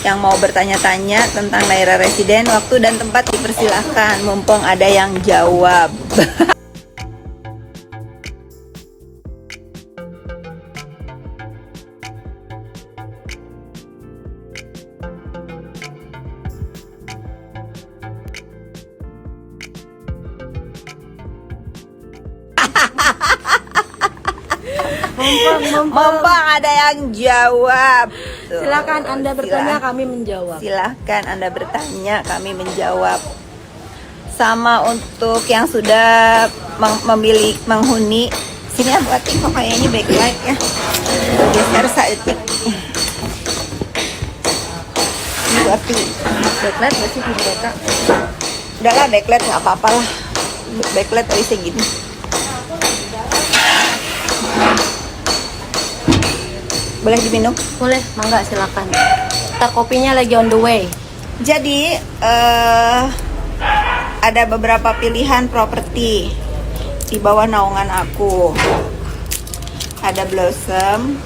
Yang mau bertanya-tanya tentang Naira Residen, waktu dan tempat dipersilahkan, mumpung ada yang jawab. Mumpung ada yang jawab. Tuh. Silakan Anda bertanya, kami menjawab. Silahkan Anda bertanya, kami menjawab. Sama untuk yang sudah memilih menghuni, sini buatin kok kayaknya backlight ya. Geser saetik. Buatin. Backlight masih di mereka. Udahlah backlight nggak apa-apa lah. Backlight tadi segini. Boleh diminum? Boleh, mangga silakan. Ntar kopinya lagi on the way. Jadi ada beberapa pilihan properti di bawah naungan aku. Ada Blossom.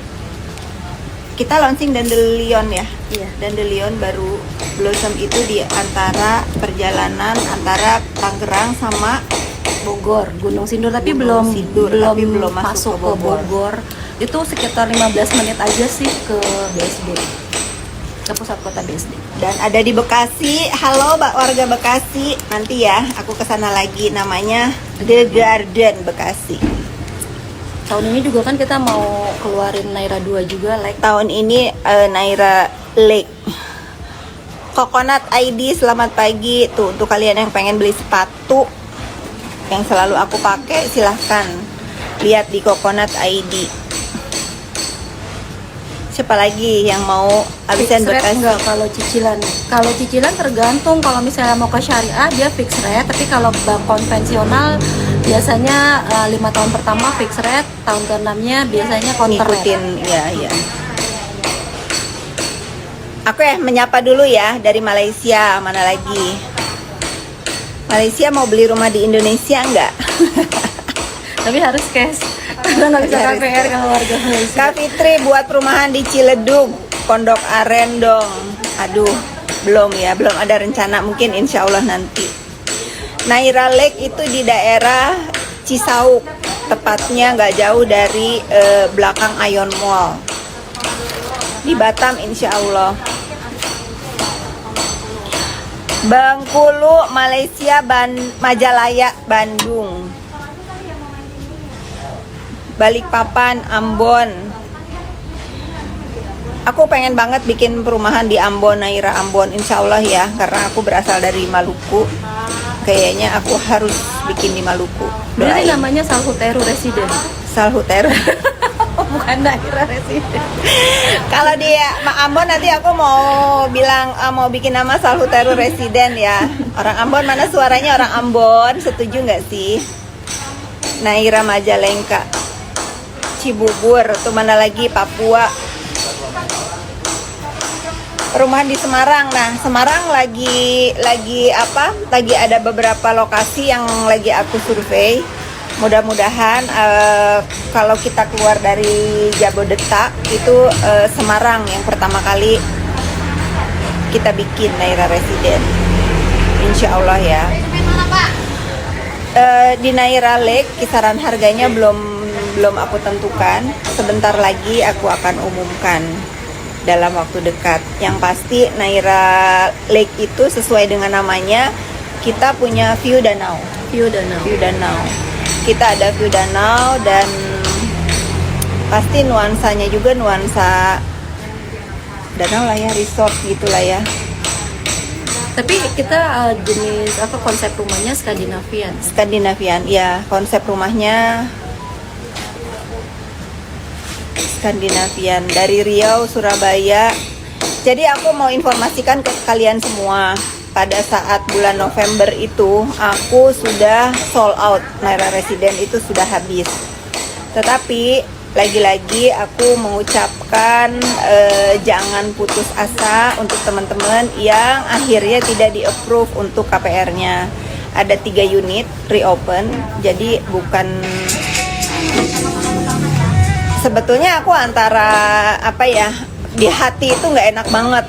Kita launching Dandelion ya. Iya. Dandelion baru. Blossom itu di antara perjalanan antara Tangerang sama Bogor, Gunung Sindur, tapi Gunung Sindur, tapi belum masuk ke Bogor. Itu sekitar 15 menit aja sih ke BSD, ke pusat kota BSD. Dan ada di Bekasi. Halo warga Bekasi, nanti ya aku kesana lagi, namanya The Garden Bekasi. Tahun ini juga kan kita mau keluarin Naira 2 juga, like. Tahun ini Naira Lake. Coconut ID, selamat pagi. Tuh untuk kalian yang pengen beli sepatu yang selalu aku pakai, silahkan lihat di Coconut ID. Siapa lagi yang mau habisan Fixed rate Bekasi? enggak kalau cicilan? Kalau cicilan tergantung, kalau misalnya mau ke syariah dia fixed rate, tapi kalau bank konvensional biasanya 5 tahun pertama fixed rate, tahun ke-6-nya biasanya counter rate. Ngikutin, ya. Aku menyapa dulu ya dari Malaysia. Mana lagi? Malaysia mau beli rumah di Indonesia enggak? Tapi harus cash. Karena nggak bisa Harus KPR kalau warga Malaysia. Kak Fitri buat perumahan di Ciledug, Pondok Aren dong. Aduh, belum ada rencana, mungkin insya Allah nanti. Naira Lake itu di daerah Cisauk, tepatnya nggak jauh dari belakang Ion Mall. Di Batam insya Allah. Bengkulu, Malaysia, Majalaya, Bandung. Balikpapan, Ambon. Aku pengen banget bikin perumahan di Ambon, Naira Ambon, insya Allah ya, karena aku berasal dari Maluku. Kayaknya aku harus bikin di Maluku. Berarti Doain. namanya Salhuteru Resident. Salhuteru. Bukan Naira Resident. Kalau di Ambon nanti aku mau bilang mau bikin nama Salhuteru Resident ya. Orang Ambon mana suaranya orang Ambon, setuju nggak sih? Naira Majalengka, Cibubur, tuh mana lagi, Papua. Perumahan di Semarang. Nah, Semarang lagi apa? Lagi ada beberapa lokasi yang lagi aku survei. Mudah-mudahan kalau kita keluar dari Jabodetabek itu Semarang yang pertama kali kita bikin Naira Residen. Insya Allah ya. Di Naira Lake kisaran harganya belum aku tentukan. Sebentar lagi aku akan umumkan dalam waktu dekat. Yang pasti Naira Lake itu sesuai dengan namanya, kita punya view danau. View Danau. Kita ada view danau dan pasti nuansanya juga nuansa danau lah ya, resort gitulah ya. Tapi kita jenis apa, konsep rumahnya Skandinavian ya, konsep rumahnya Skandinavian dari Riau, Surabaya. Jadi aku mau informasikan ke kalian semua, pada saat bulan November itu aku sudah sold out, Naira Residen itu sudah habis. Tetapi lagi-lagi aku mengucapkan jangan putus asa untuk teman-teman yang akhirnya tidak di-approve untuk KPR-nya. Ada 3 unit reopen, jadi bukan, sebetulnya aku antara apa ya, di hati itu nggak enak banget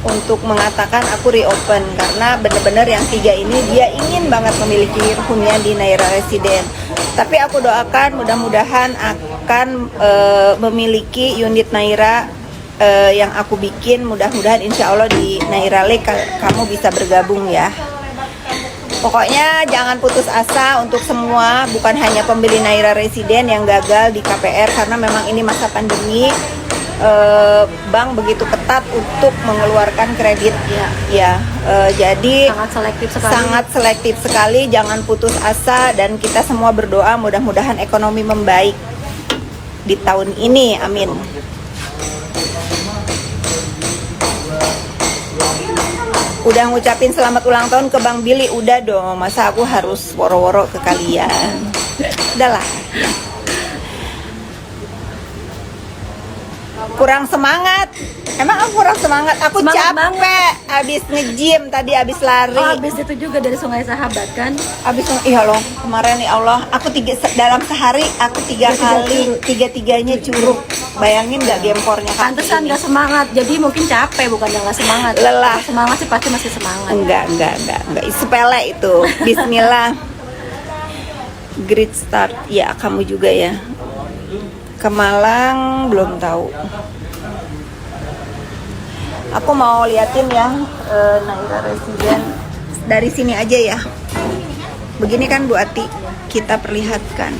untuk mengatakan aku reopen, karena bener-bener yang 3 ini dia ingin banget memiliki hunian di Naira Resident. Tapi aku doakan mudah-mudahan akan memiliki unit Naira yang aku bikin. Mudah-mudahan insya Allah di Naira Lake kamu bisa bergabung ya. Pokoknya jangan putus asa untuk semua, bukan hanya pembeli Naira Resident yang gagal di KPR, karena memang ini masa pandemi. Bank begitu ketat untuk mengeluarkan kredit ya, jadi sangat selektif sekali. Jangan putus asa, dan kita semua berdoa mudah-mudahan ekonomi membaik di tahun ini, amin. Udah ngucapin selamat ulang tahun ke Bang Billy, udah dong, masa aku harus woro-woro ke kalian, udahlah. Kurang semangat. Emang aku kurang semangat? Aku Semangat capek abis nge-gym tadi, abis lari. Oh, habis itu juga dari Sungai Sahabat kan? Abis, iya loh, kemarin ya Allah, aku dalam sehari aku 3 kali, tiga-tiganya curug. Bayangin nggak gempornya kaki Pantesan ini. nggak semangat, jadi mungkin capek, bukan nggak semangat. Lelah. Kalau semangat sih pasti masih semangat. Enggak, sepele itu. Bismillah. Great start. Ya, kamu juga ya. Ke Malang belum tahu. Aku mau liatin ya Naira Resident dari sini aja ya. Begini kan Bu Ati, kita perlihatkan.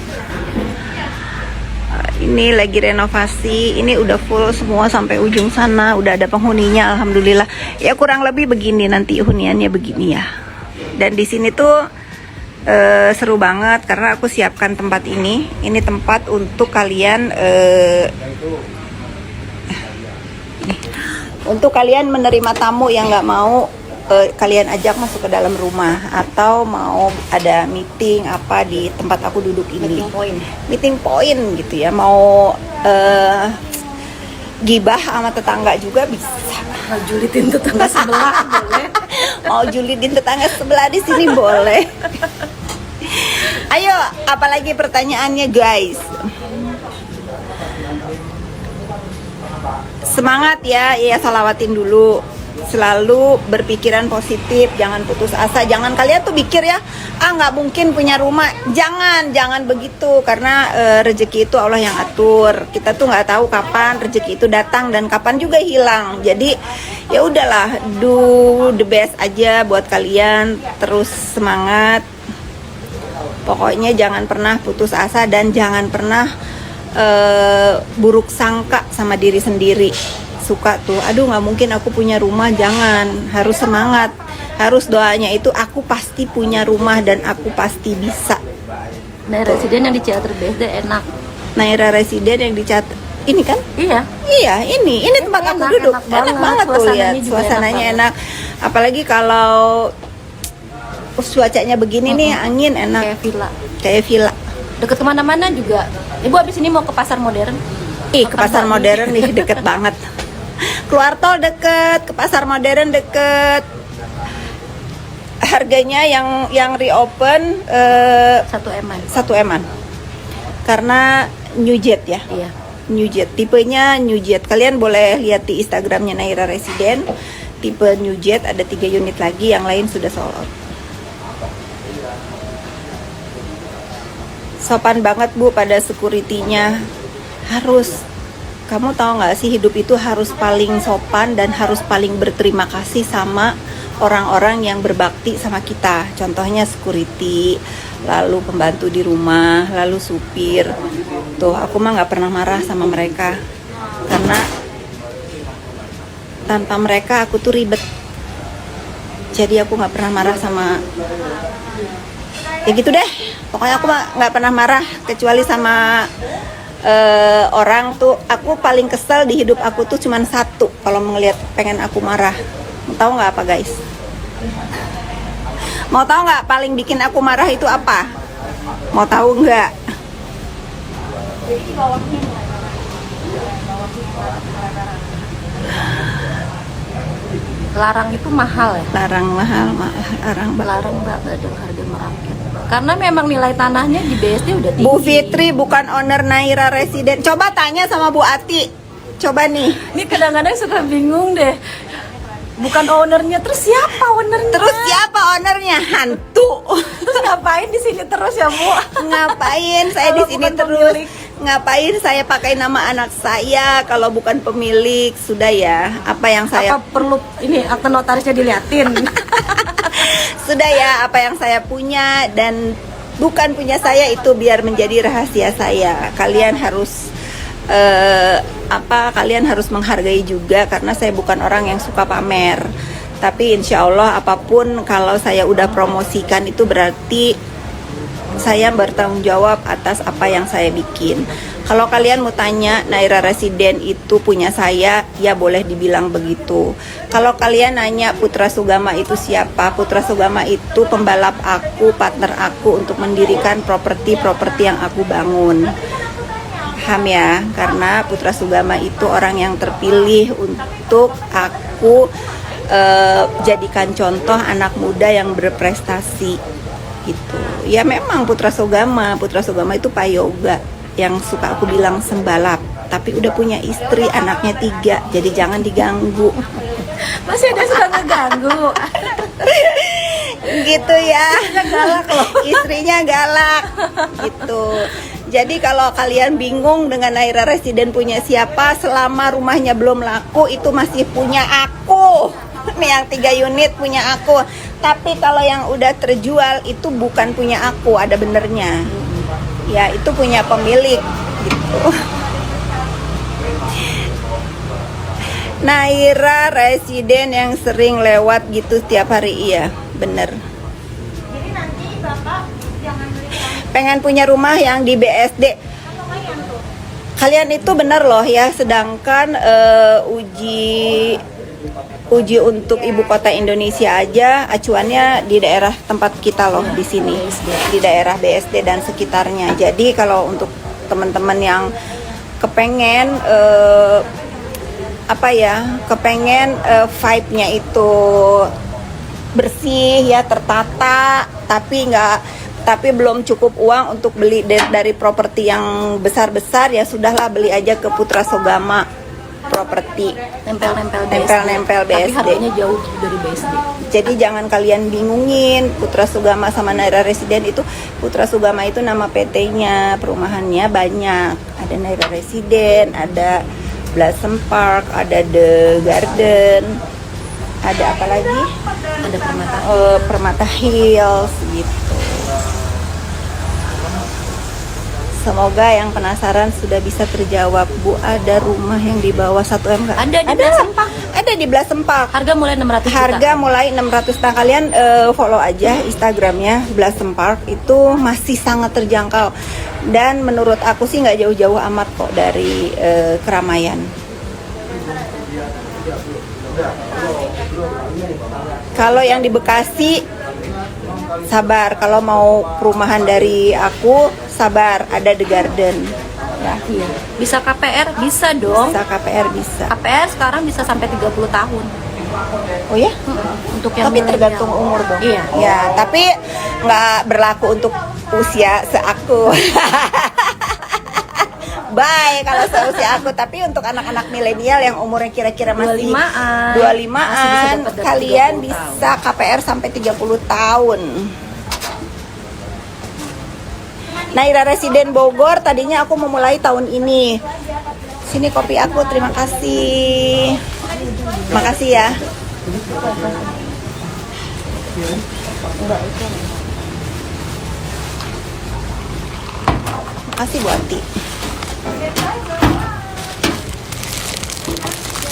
Ini lagi renovasi, ini udah full semua sampai ujung sana, udah ada penghuninya, alhamdulillah. Ya kurang lebih begini nanti huniannya begini ya. Dan di sini tuh seru banget karena aku siapkan tempat ini. Ini tempat untuk kalian untuk kalian menerima tamu yang nggak mau kalian ajak masuk ke dalam rumah, atau mau ada meeting apa di tempat aku duduk ini. Meeting point gitu ya. Mau gibah sama tetangga juga bisa. Mau julitin tetangga sebelah boleh. Mau julidin tetangga sebelah di sini boleh. Ayo, apalagi pertanyaannya guys? Semangat ya, salawatin dulu. Selalu berpikiran positif, jangan putus asa. Jangan kalian tuh pikir ya, nggak mungkin punya rumah. Jangan begitu, karena rezeki itu Allah yang atur. Kita tuh nggak tahu kapan rezeki itu datang dan kapan juga hilang. Jadi ya udahlah, do the best aja buat kalian. Terus semangat. Pokoknya jangan pernah putus asa dan jangan pernah buruk sangka sama diri sendiri. Suka tuh, aduh nggak mungkin aku punya rumah. Jangan, harus semangat. Harus doanya itu, aku pasti punya rumah dan aku pasti bisa. Naira Resident yang di Ciater BSD enak. Naira Resident yang dicat ini kan? Iya. Iya, ini tempat aku duduk. Enak banget tuh lihat. Suasananya enak. Apalagi kalau cuacanya begini nih, angin enak. Kayak villa. Deket kemana-mana juga. Ibu abis ini mau ke pasar modern. Ke pasar modern nih, deket banget. Keluar tol deket, ke pasar modern deket. Harganya yang reopen 1 M-an. Karena new jet ya. Iya. New jet, tipenya new jet. Kalian boleh lihat di Instagramnya Naira Resident. Tipe new jet ada 3 unit lagi, yang lain sudah sold out. Sopan banget Bu pada security-nya. Harus, kamu tahu nggak sih, hidup itu harus paling sopan dan harus paling berterima kasih sama orang-orang yang berbakti sama kita. Contohnya security, lalu pembantu di rumah, lalu supir. Tuh, aku mah nggak pernah marah sama mereka, karena tanpa mereka aku tuh ribet. Jadi aku nggak pernah marah sama, ya gitu deh. Pokoknya aku nggak pernah marah kecuali sama orang tuh. Aku paling kesel di hidup aku tuh cuman satu, kalau ngelihat pengen aku marah. Mau tahu nggak apa guys? Mau tahu nggak paling bikin aku marah itu apa? Mau tahu nggak? Larang itu mahal ya? Larang mahal, Larang banget harga merakyat. Karena memang nilai tanahnya di BSD udah tinggi. Bu Fitri bukan owner Naira Resident. Coba tanya sama Bu Ati. Coba nih. Ini kadang-kadang suka bingung deh. Bukan ownernya, terus siapa ownernya? Terus siapa ownernya? Hantu. Terus ngapain di sini terus ya, Bu? Ngapain saya di Kalau sini bukan terus? pemilik. Ngapain saya pakai nama anak saya kalau bukan pemilik? Sudah ya. Apa yang saya Apa perlu ini akte notarisnya diliatin? Sudah ya, apa yang saya punya dan bukan punya saya itu biar menjadi rahasia saya. Kalian harus kalian harus menghargai juga karena saya bukan orang yang suka pamer. Tapi insya Allah apapun kalau saya udah promosikan itu berarti saya bertanggung jawab atas apa yang saya bikin. Kalau kalian mau tanya Naira Residen itu punya saya, ya boleh dibilang begitu. Kalau kalian nanya Putra Sugama itu siapa, Putra Sugama itu pembalap aku, partner aku untuk mendirikan properti-properti yang aku bangun. Paham ya? Karena Putra Sugama itu orang yang terpilih untuk aku jadikan contoh anak muda yang berprestasi gitu. Ya memang Putra Sugama itu Pak Yoga yang suka aku bilang sembalap, tapi udah punya istri, anaknya 3, jadi jangan diganggu. Masih ada suka ngeganggu. Gitu ya. Istrinya galak loh. Istrinya galak gitu. Jadi kalau kalian bingung dengan Naira Residen punya siapa, selama rumahnya belum laku itu masih punya aku. Nih yang 3 unit punya aku. Tapi kalau yang udah terjual itu bukan punya aku, ada benernya. Ya itu punya pemilik gitu. Naira Residen yang sering lewat gitu setiap hari, iya bener. Jadi nanti Bapak jangan beli Pengen punya rumah yang di BSD. Kalian itu bener loh ya, sedangkan uji untuk ibu kota Indonesia aja acuannya di daerah tempat kita loh, di sini di daerah BSD dan sekitarnya. Jadi kalau untuk teman-teman yang kepengen kepengen vibe-nya itu bersih ya, tertata, tapi belum cukup uang untuk beli dari properti yang besar-besar, ya sudahlah beli aja ke Putra Sugama properti. Nempel-nempel BSD. Tapi harganya jauh dari BSD. Jadi jangan kalian bingungin Putra Sugama sama Naira Residen itu. Putra Sugama itu nama PT-nya, perumahannya banyak. Ada Naira Residen, ada Blossom Park, ada The Garden, ada apa lagi? Ada Permata. Permata Hills gitu. Semoga yang penasaran sudah bisa terjawab, Bu. Ada rumah yang di bawah 1M nggak? Ada di Blossom Park. Ada di Blossom Park. Harga mulai 600 juta. Harga mulai 600. Nah, kalian follow aja Instagramnya Blossom Park, itu masih sangat terjangkau. Dan menurut aku sih nggak jauh-jauh amat kok dari keramaian. Kalau yang di Bekasi sabar, kalau mau perumahan dari aku sabar, ada The Garden ya. Iya. Bisa KPR, bisa dong. Bisa KPR bisa. KPR sekarang bisa sampai 30 tahun. Oh ya? Untuk yang Tapi milenial. tergantung umur dong. Iya. Ya, tapi nggak berlaku untuk usia seaku. Bye kalau seusia aku, tapi untuk anak-anak milenial yang umurnya kira-kira masih 25-an, 25-an, masih bisa dapat dari kalian 30 bisa KPR sampai 30 tahun. Naira Residen Bogor, tadinya aku memulai tahun ini. Sini kopi aku, terima kasih. Makasih ya. Makasih Bu Ati.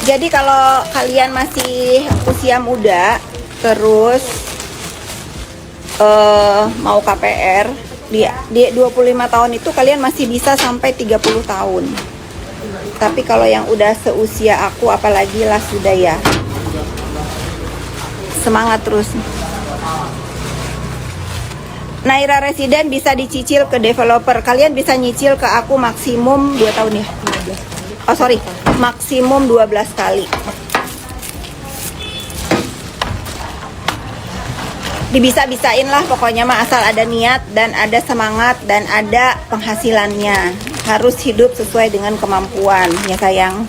Jadi kalau kalian masih usia muda, terus mau KPR, di 25 tahun itu kalian masih bisa sampai 30 tahun. Tapi kalau yang udah seusia aku, apalagi lah sudah ya. Semangat terus. Naira Residen bisa dicicil ke developer. Kalian bisa nyicil ke aku maksimum 2 tahun ya. Oh sorry, maksimum 12 kali. Dibisa-bisain lah pokoknya mah, asal ada niat dan ada semangat dan ada penghasilannya. Harus hidup sesuai dengan kemampuan ya sayang.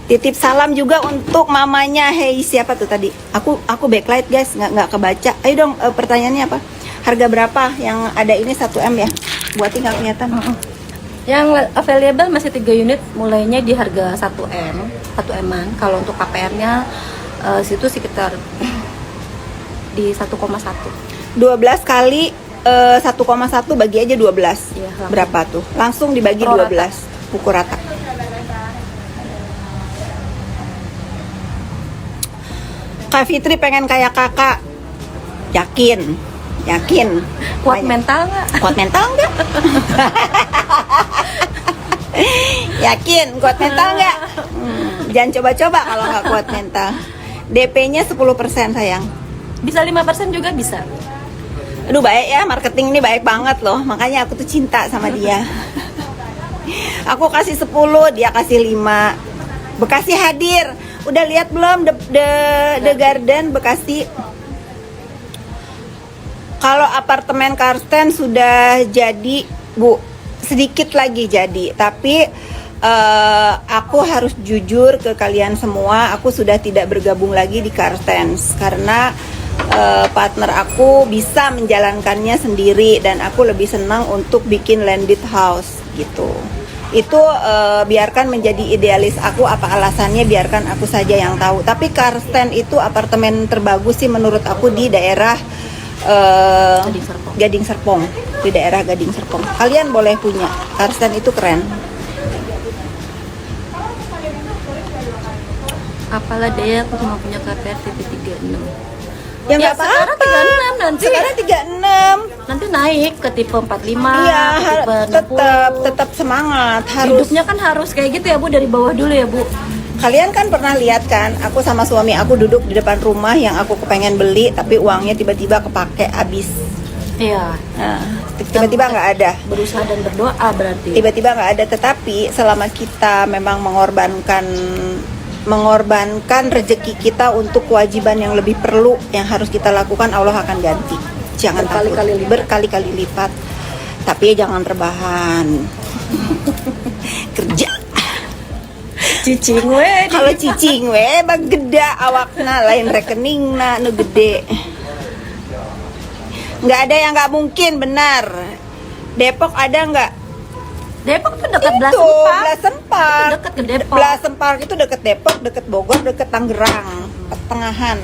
Titip salam juga untuk mamanya. Hey, siapa tuh tadi? Aku backlight guys, nggak kebaca. Ayo dong, pertanyaannya apa? Harga berapa yang ada ini 1M ya? Buat nggak kelihatan. Yang available masih 3 unit, mulainya di harga 1M, 1M-an. Kalau untuk KPR-nya situ sekitar di 1,1. 12 kali 1,1 bagi aja 12. Iya, berapa tuh? Langsung dibagi Pro 12. Pukul rata. Kak Fitri pengen kayak kakak. Yakin. Kuat mental nggak? Kuat mental nggak? Yakin kuat mental nggak? Jangan coba-coba kalau nggak kuat mental. DP-nya 10% sayang. Bisa 5% juga bisa. Aduh baik ya, marketing ini baik banget loh. Makanya aku tuh cinta sama dia. Aku kasih 10, dia kasih 5. Bekasi hadir. Udah lihat belum The Garden Bekasi? Kalau apartemen Karsten sudah jadi, Bu. Sedikit lagi jadi. Tapi aku harus jujur ke kalian semua, aku sudah tidak bergabung lagi di Karsten karena partner aku bisa menjalankannya sendiri dan aku lebih senang untuk bikin landed house gitu. Itu biarkan menjadi idealis aku, apa alasannya biarkan aku saja yang tahu. Tapi Karsten itu apartemen terbagus sih menurut aku di daerah Gading Serpong. Di daerah Gading Serpong. Kalian boleh punya. Karsten itu keren. Apalah daya aku cuma punya KPR tipe 36. Ya nggak sekarang apa-apa. 36 nanti. Sekarang 36. Nanti naik ke tipe 45, Iya, ke tipe 60. tetap semangat. Harus. Hidupnya kan harus kayak gitu ya Bu, dari bawah dulu ya Bu. Kalian kan pernah lihat kan, aku sama suami aku duduk di depan rumah yang aku kepengen beli, tapi uangnya tiba-tiba kepake habis. Iya. Nah, tiba-tiba nggak ada. Berusaha dan berdoa berarti. Tiba-tiba nggak ada. Tetapi selama kita memang mengorbankan rezeki kita untuk kewajiban yang lebih perlu yang harus kita lakukan, Allah akan ganti. Jangan takut. Berkali-kali lipat. Tapi jangan rebahan. Kerja. Cicing we. Kalau cicing we bag gede awakna lain rekeningna nu gede. Nggak ada yang nggak mungkin, benar. Depok ada nggak? Depok tuh dekat Itu Blasempark. Blasempark. Dekat ke Depok. Blasempark itu dekat Depok, dekat Bogor, dekat Tangerang, pertengahan.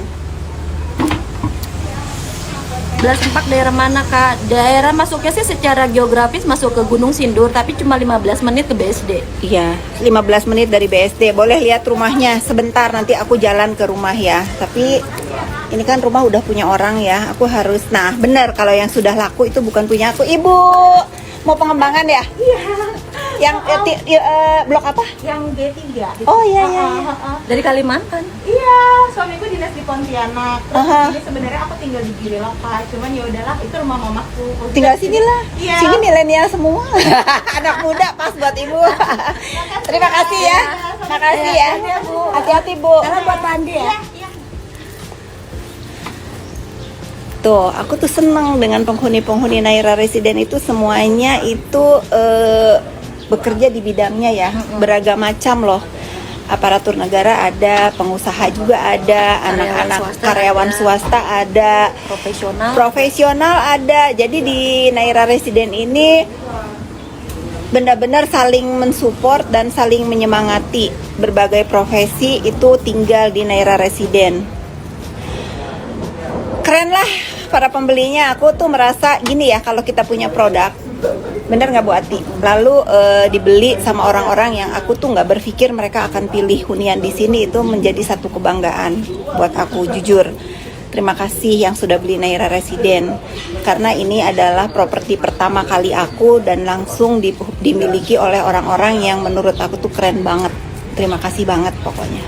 Blasempark daerah mana Kak? Daerah masuknya sih secara geografis masuk ke Gunung Sindur, tapi cuma 15 menit ke BSD. Iya, 15 menit dari BSD. Boleh lihat rumahnya sebentar, nanti aku jalan ke rumah ya. Tapi ini kan rumah udah punya orang ya. Aku harus, nah benar, kalau yang sudah laku itu bukan punya aku. Ibu, mau pengembangan ya? Iya. Yang blok apa? Yang G3. Oh iya iya. Dari Kalimantan. Iya, suamiku dinas di Pontianak. Terus Aha. jadi sebenarnya aku tinggal di Gili Loka, cuman ya udahlah itu rumah mamaku. Tinggal sini lah. Iya. Sini milenial semua. Anak muda pas buat ibu. Terima kasih ya. Makasih ya. Hati-hati Bu. Salam buat Pandi ya. Tuh, aku tuh seneng dengan penghuni-penghuni Naira Residen itu semuanya itu bekerja di bidangnya ya, beragam macam loh. Aparatur negara ada, pengusaha juga ada, anak-anak karyawan swasta ada, profesional ada. Jadi di Naira Residen ini benar-benar saling mensupport dan saling menyemangati. Berbagai profesi itu tinggal di Naira Residen. Keren lah para pembelinya. Aku tuh merasa gini ya, kalau kita punya produk, bener nggak Bu Ati? Lalu dibeli sama orang-orang yang aku tuh nggak berpikir mereka akan pilih hunian di sini, itu menjadi satu kebanggaan buat aku, jujur. Terima kasih yang sudah beli Naira Residen, karena ini adalah properti pertama kali aku dan langsung dimiliki oleh orang-orang yang menurut aku tuh keren banget. Terima kasih banget pokoknya.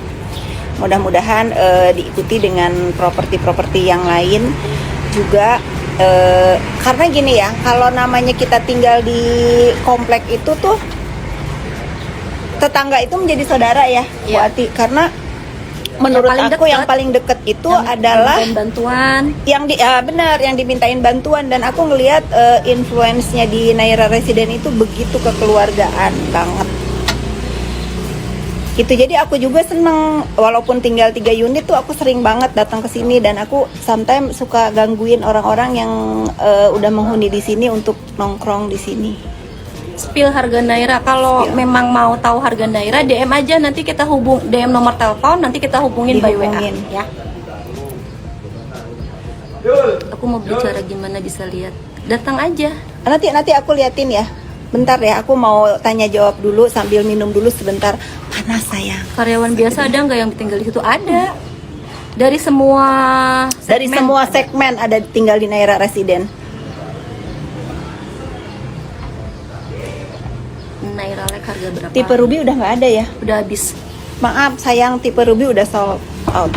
Mudah-mudahan diikuti dengan properti-properti yang lain juga. Karena gini ya, kalau namanya kita tinggal di komplek itu tuh tetangga itu menjadi saudara ya, Bu Ati. Karena menurut aku yang paling deket itu adalah bantuan yang benar, yang dimintain bantuan. Dan aku ngelihat influence-nya di Naira Residen itu begitu kekeluargaan banget. Itu jadi aku juga seneng, walaupun tinggal 3 unit tuh aku sering banget datang ke sini, dan aku sometimes suka gangguin orang-orang yang udah menghuni di sini untuk nongkrong di sini. Spill harga Naira. Kalau Spill. memang mau tahu harga Naira, DM aja, nanti kita DM nomor telepon, nanti kita hubungin by WA Dihubungin. ya. Aku mau bicara gimana bisa lihat. Datang aja. Nanti aku liatin ya. Bentar ya, aku mau tanya jawab dulu sambil minum dulu sebentar. Panas sayang. Karyawan biasa ada nggak yang tinggal di situ? Ada. Dari semua Dari semua segmen ada tinggal di Naira Residen. Naira Lake harga berapa? Tipe Ruby udah nggak ada ya? Udah habis. Maaf sayang, tipe Ruby udah sold out.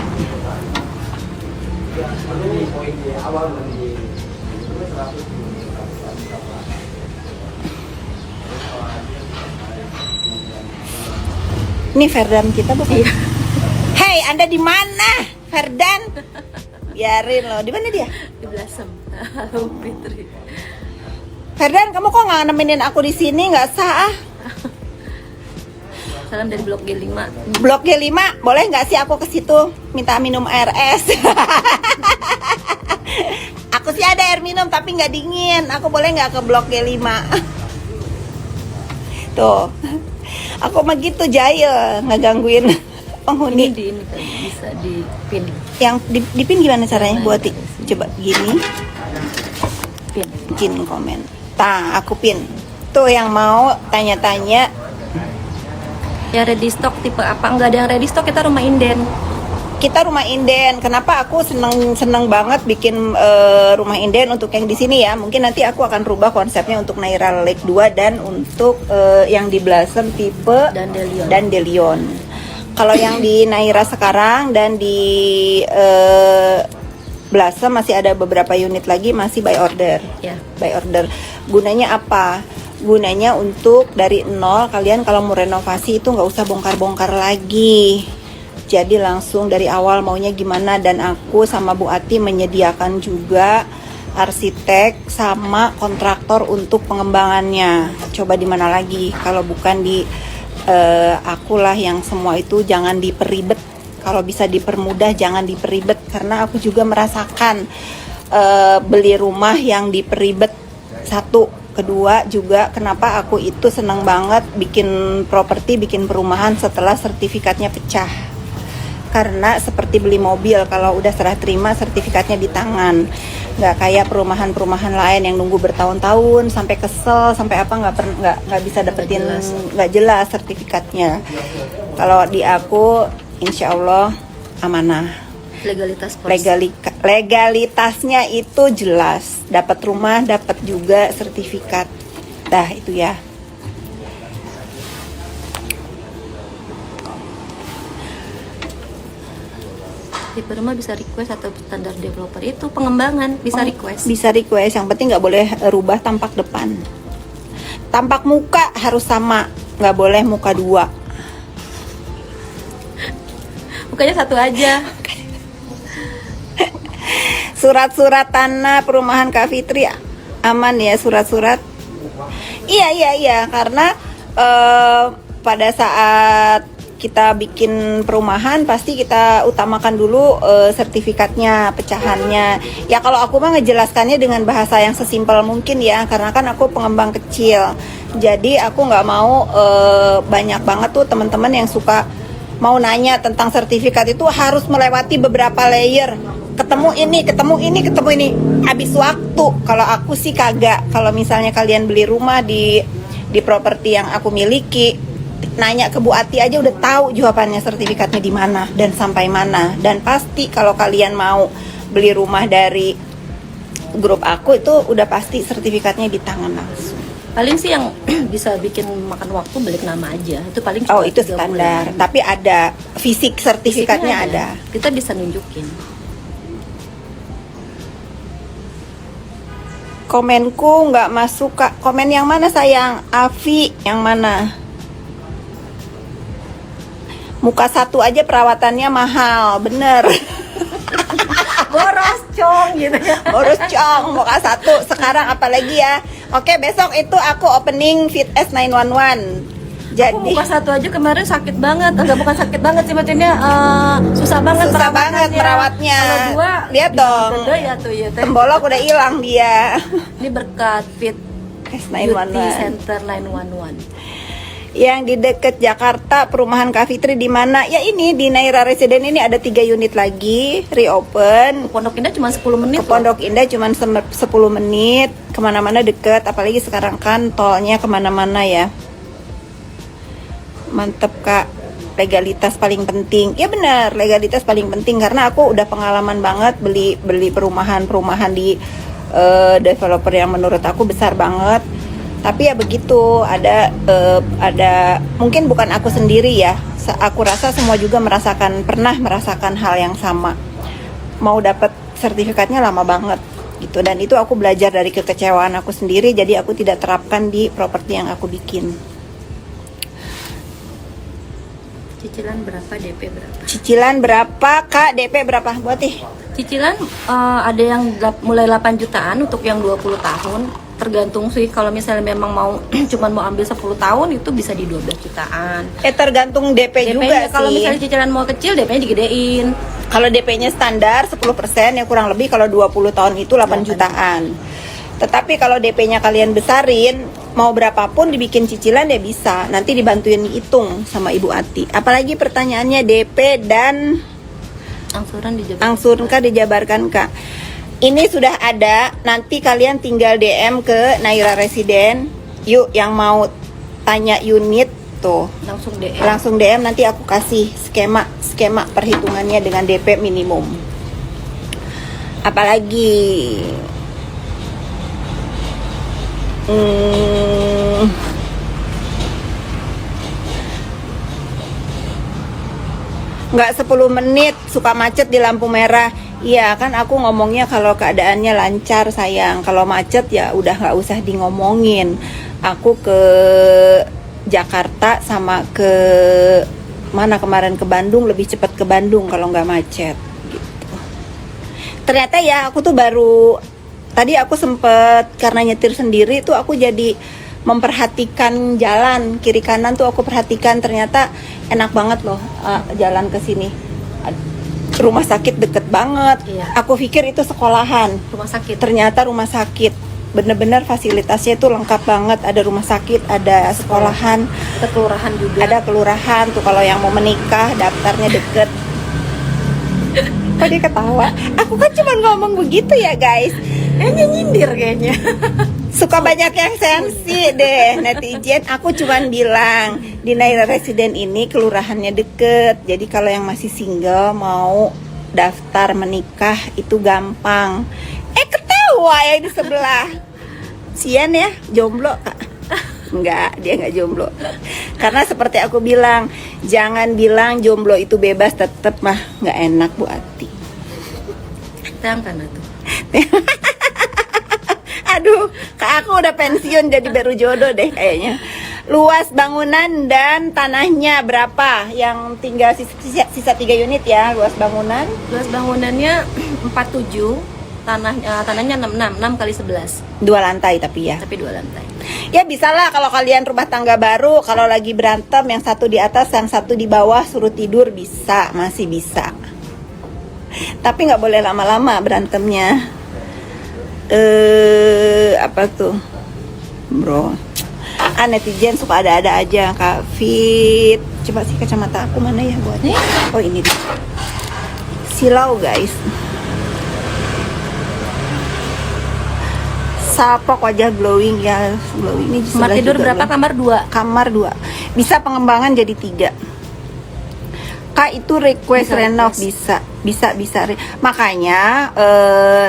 Ini Ferdan kita bukan? Iya. Hey, Anda di mana, Ferdan? Biarin loh. Di mana dia? Di Blossom. Halo Fitri. Ferdan, kamu kok nggak nemenin aku di sini? Nggak sah ah. Salam dari Blok G5. Blok G5, boleh nggak sih aku ke situ minta minum air es? Aku sih ada air minum tapi nggak dingin. Aku boleh nggak ke Blok G5? Tuh, aku mah gitu jahil, ngegangguin penghuni. Ini bisa di pin. Yang dipin gimana caranya buat coba gini? Pin komen. Tah, aku pin. Tuh yang mau tanya-tanya. Ya ready stock tipe apa? Nggak ada yang ready stock, kita rumah inden. Kita rumah inden. Kenapa aku seneng banget bikin rumah inden untuk yang di sini ya? Mungkin nanti aku akan rubah konsepnya untuk Naira Lake 2 dan untuk yang di Blossom tipe Dandelion. Kalau yang di Naira sekarang dan di Blossom masih ada beberapa unit lagi masih by order. Ya. By order. Gunanya apa? Gunanya untuk dari nol kalian kalau mau renovasi itu nggak usah bongkar-bongkar lagi. Jadi langsung dari awal maunya gimana, dan aku sama Bu Ati menyediakan juga arsitek sama kontraktor untuk pengembangannya. Coba di mana lagi kalau bukan di akulah yang semua itu jangan diperibet. Kalau bisa dipermudah jangan diperibet, karena aku juga merasakan beli rumah yang diperibet. Satu, kedua juga kenapa aku itu senang banget bikin properti, bikin perumahan setelah sertifikatnya pecah. Karena seperti beli mobil, kalau udah serah terima sertifikatnya di tangan. Nggak kayak perumahan-perumahan lain yang nunggu bertahun-tahun sampai kesel, sampai apa nggak bisa dapetin, nggak jelas sertifikatnya. Kalau di aku insya Allah amanah. Legalitasnya itu jelas, dapat rumah, dapat juga sertifikat. Dah itu ya. Tipe rumah bisa request atau standar developer itu pengembangan bisa request. Bisa request, yang penting nggak boleh rubah tampak depan. Tampak muka harus sama, nggak boleh muka dua. Mukanya satu aja. Surat-surat tanah perumahan Kak Fitri aman ya, surat-surat? Iya, karena pada saat kita bikin perumahan pasti kita utamakan dulu sertifikatnya, pecahannya. Ya kalau aku mah ngejelaskannya dengan bahasa yang sesimpel mungkin ya, karena kan aku pengembang kecil. Jadi aku nggak mau banyak banget tuh teman-teman yang suka mau nanya tentang sertifikat itu harus melewati beberapa layer. Ketemu ini. Habis waktu. Kalau aku sih kagak. Kalau misalnya kalian beli rumah di properti yang aku miliki, nanya ke Bu Ati aja udah tahu jawabannya sertifikatnya di mana dan sampai mana. Dan pasti kalau kalian mau beli rumah dari grup aku itu udah pasti sertifikatnya di tangan langsung. Paling sih yang bisa bikin makan waktu balik nama aja. Itu paling Oh, cuma itu 3 standar. bulan. Tapi ada fisik sertifikatnya ada. Kita bisa nunjukin. Komenku nggak masuk Kak. Komen yang mana sayang? Avi yang mana? Muka satu aja perawatannya mahal, bener. Boros cong gitu ya. Boros cong, muka satu. Sekarang apalagi ya. Oke, besok itu aku opening Fit S911. Aku Jadi buka satu aja kemarin sakit banget. Enggak, bukan sakit banget sih, maksudnya susah banget susah banget merawatnya. Kalau dua Lihat dong, Beda ya tuh ya teh. tembolok udah hilang dia. Ini berkat Fit Beauty S911. Center 911. Yang di deket Jakarta, perumahan Kak Fitri di mana? Ya ini di Naira Residen ini ada 3 unit lagi reopen. Pondok Indah cuma 10 menit. Ke Pondok Indah cuma 10 menit, kemana-mana deket. Apalagi sekarang kan tolnya kemana-mana ya. Mantep Kak, legalitas paling penting. Ya benar, legalitas paling penting karena aku udah pengalaman banget beli perumahan di developer yang menurut aku besar banget. Tapi ya begitu, ada mungkin bukan aku sendiri ya. Aku rasa semua juga pernah merasakan hal yang sama. Mau dapat sertifikatnya lama banget gitu, dan itu aku belajar dari kekecewaan aku sendiri, jadi aku tidak terapkan di properti yang aku bikin. Cicilan berapa, DP berapa? Cicilan berapa Kak, DP berapa buat nih? Cicilan ada yang mulai 8 jutaan untuk yang 20 tahun. Tergantung sih, kalau misalnya memang mau cuman mau ambil 10 tahun itu bisa di 12 jutaan. Tergantung DP juga DP-nya sih. kalau misalnya cicilan mau kecil, DP-nya digedein. Kalau DP-nya standar 10% ya kurang lebih, kalau 20 tahun itu 8 jutaan. Tetapi kalau DP-nya kalian besarin, mau berapapun dibikin cicilan ya bisa. Nanti dibantuin hitung sama Ibu Ati. Apalagi pertanyaannya DP dan angsuran kah dijabarkan Kak? Ini sudah ada, nanti kalian tinggal DM ke Naira Residen. Yuk yang mau tanya unit tuh langsung DM, nanti aku kasih skema perhitungannya dengan DP minimum. Apalagi nggak 10 menit suka macet di lampu merah. Iya kan aku ngomongnya kalau keadaannya lancar sayang. Kalau macet ya udah nggak usah di ngomongin. Aku ke Jakarta sama ke mana kemarin, ke Bandung, lebih cepat ke Bandung kalau nggak macet gitu. Ternyata ya aku tuh baru tadi aku sempet karena nyetir sendiri tuh aku jadi memperhatikan jalan kiri kanan tuh, aku perhatikan ternyata enak banget loh jalan ke sini. Rumah sakit deket banget. Iya. Aku pikir itu sekolahan. Rumah sakit. Ternyata rumah sakit. Bener-bener fasilitasnya itu lengkap banget. Ada rumah sakit, ada sekolahan, Ada kelurahan juga. ada kelurahan tuh kalau yang mau menikah daftarnya deket. Kok dia ketawa? Aku kan cuma ngomong begitu ya guys. Kayaknya nyindir kayaknya. Suka banyak yang sensi deh netizen. Aku cuman bilang di Naira Residen ini kelurahannya deket. Jadi kalau yang masih single mau daftar menikah itu gampang. Ketawa yang di sebelah. Sian ya, jomblo Kak? Enggak, dia enggak jomblo. Karena seperti aku bilang, jangan bilang jomblo itu bebas, tetep mah nggak enak Bu Ati. Tangkan tuh. Aduh, Kak aku udah pensiun jadi baru jodoh deh kayaknya. Luas bangunan dan tanahnya berapa? Yang tinggal sisa 3 unit ya, luas bangunan. Luas bangunannya 47, tanahnya 6 kali 11. 2 lantai tapi ya. Tapi 2 lantai. Ya bisa lah kalau kalian rumah tangga baru, kalau lagi berantem yang satu di atas, yang satu di bawah suruh tidur bisa, masih bisa. Tapi nggak boleh lama-lama berantemnya. Apa tuh bro, netizen suka ada-ada aja Kak Fit. Coba sih kacamata aku mana ya buatnya. Oh ini dia. Silau guys. Sapok wajah glowing ya, glowing ini. Kamar tidur berapa? Kamar 2. Kamar 2. Bisa pengembangan jadi 3. Kak itu request renov bisa. Makanya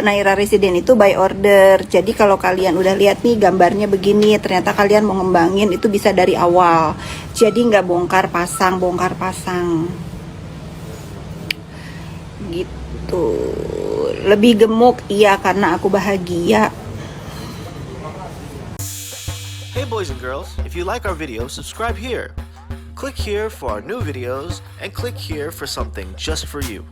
Naira Residen itu by order. Jadi kalau kalian udah lihat nih gambarnya begini, ternyata kalian mau ngembangin itu bisa dari awal. Jadi nggak bongkar pasang gitu. Lebih gemuk iya karena aku bahagia. Hey boys and girls, if you like our video, subscribe here. Click here for our new videos and click here for something just for you.